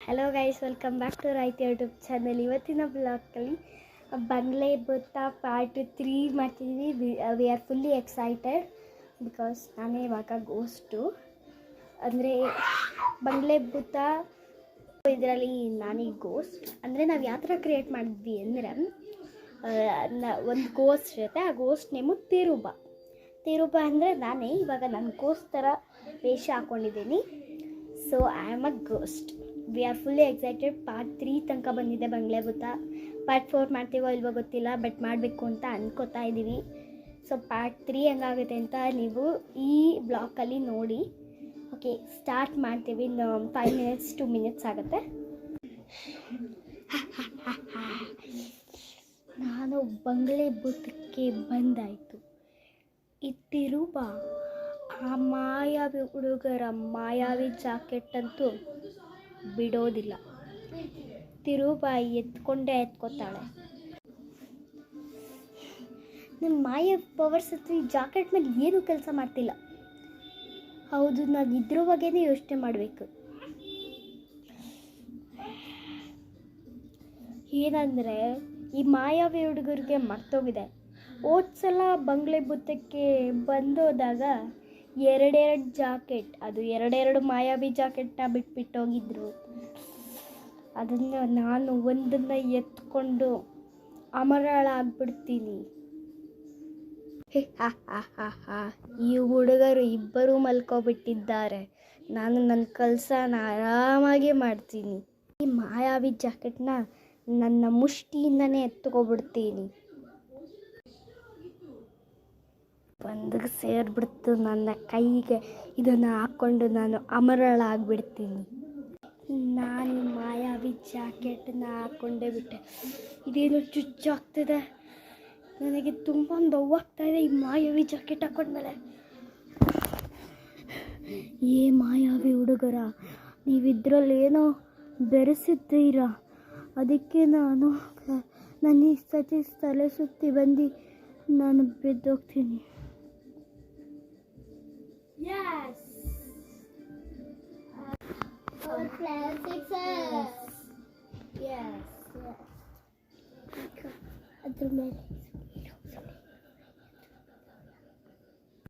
Hello guys, welcome back to right YouTube channel. ಇವತ್ತಿನ ಬ್ಲಾಗಲ್ಲಿ ಬಂಗ್ಲೆ ಭೂತ ಪಾರ್ಟ್ 3 ಮಾಡ್ತಿದ್ದೀವಿ. We are fully excited because ನಾನೇ ಇವಾಗ ಗೋಸ್ಟು. ಅಂದರೆ ಬಂಗ್ಲೆ ಭೂತ ಇದರಲ್ಲಿ ನಾನೇ ಗೋಸ್ಟ್. ಅಂದರೆ ನಾವು ಯಾವ ಥರ ಕ್ರಿಯೇಟ್ ಮಾಡಿದ್ವಿ ಅಂದರೆ ಒಂದು ಗೋಸ್ಟ್ ಇರುತ್ತೆ. ಆ ಗೋಸ್ಟ್ ನೇಮು ತಿರುಬ ಅಂದರೆ ನಾನೇ ಇವಾಗ ನನ್ನ ಗೋಸ್ಟ್ ಥರ ವೇಷ ಹಾಕ್ಕೊಂಡಿದ್ದೀನಿ. So I am a ghost. V are fully excited. Part 3 ತನಕ ಬಂದಿದೆ ಬಂಗ್ಲೆ ಭೂತ. ಪಾರ್ಟ್ 4 ಮಾಡ್ತೀವೋ ಇಲ್ವೋ ಗೊತ್ತಿಲ್ಲ, ಬಟ್ ಮಾಡಬೇಕು ಅಂತ ಅನ್ಕೋತಾ ಇದ್ದೀವಿ. ಸೊ ಪಾರ್ಟ್ 3 ಹೆಂಗಾಗುತ್ತೆ ಅಂತ ನೀವು ಈ ಬ್ಲಾಗಲ್ಲಿ ನೋಡಿ. ಓಕೆ, ಸ್ಟಾರ್ಟ್ ಮಾಡ್ತೀವಿ. 5 ಮಿನಿಟ್ಸ್ 2 ಮಿನಿಟ್ಸ್ ಆಗುತ್ತೆ. ನಾನು ಬಂಗ್ಲೆ ಭೂತಕ್ಕೆ ಬಂದಾಯಿತು. ಈ ತಿರುಬ ಆ ಮಾಯಾವಿ ಹುಡುಗರ ಮಾಯಾವಿ ಜಾಕೆಟ್ ಅಂತೂ ಬಿಡೋದಿಲ್ಲ. ತಿರುಬ ಎತ್ಕೋತಾಳೆ. ನನ್ನ ಮಾಯ ಪವರ್ಸ್ ಹತ್ರ ಈ ಜಾಕೆಟ್ ಮೇಲೆ ಏನೂ ಕೆಲಸ ಮಾಡ್ತಿಲ್ಲ. ಹೌದು, ನಾನು ಇದ್ರ ಬಗ್ಗೆನೇ ಯೋಚನೆ ಮಾಡಬೇಕು. ಏನಂದರೆ ಈ ಮಾಯಾವಿ ಹುಡುಗರಿಗೆ ಮರ್ತೋಗಿದೆ. ಸಲ ಬಂಗ್ಲೆ ಭೂತಕ್ಕೆ ಬಂದೋದಾಗ ಎರಡೆರಡು ಜಾಕೆಟ್, ಅದು ಎರಡೆರಡು ಮಾಯಾವಿ ಜಾಕೆಟ್ನ ಬಿಟ್ಬಿಟ್ಟೋಗಿದ್ರು. ಅದನ್ನು ನಾನು ಒಂದನ್ನು ಎತ್ಕೊಂಡು ಅಮರಳಾಗ್ಬಿಡ್ತೀನಿ. ಈ ಹುಡುಗರು ಇಬ್ಬರೂ ಮಲ್ಕೊಬಿಟ್ಟಿದ್ದಾರೆ. ನಾನು ನನ್ನ ಕೆಲಸನ ಆರಾಮಾಗಿ ಮಾಡ್ತೀನಿ. ಈ ಮಾಯಾವಿ ಜಾಕೆಟ್ನ ನನ್ನ ಮುಷ್ಟಿಯಿಂದನೇ ಎತ್ಕೊಬಿಡ್ತೀನಿ. ಬಂದು ಸೇರಿಬಿಡ್ತು ನನ್ನ ಕೈಗೆ. ಇದನ್ನು ಹಾಕ್ಕೊಂಡು ನಾನು ಅಮರಳಾಗ್ಬಿಡ್ತೀನಿ. ನಾನು ಮಾಯಾವಿ ಜಾಕೆಟನ್ನ ಹಾಕ್ಕೊಂಡೇ ಬಿಟ್ಟೆ. ಇದೇನು ಚುಚ್ಚಾಗ್ತಿದೆ, ನನಗೆ ತುಂಬ ನೋವಾಗ್ತಾಯಿದೆ ಈ ಮಾಯಾವಿ ಜಾಕೆಟ್ ಹಾಕ್ಕೊಂಡ್ಮೇಲೆ. ಏ ಮಾಯಾವಿ ಹುಡುಗರ, ನೀವಿದ್ರಲ್ಲೇನೋ ಬೆರೆಸಿದ್ದೀರಾ. ಅದಕ್ಕೆ ನನ್ನ ಈ ಸತಿ ತಲೆ ಸುತ್ತಿ ಬಂದು ನಾನು ಬಿದ್ದೋಗ್ತೀನಿ. Yes. Our plan success. Yes. ಅದ್ರ ಮೇಲೆ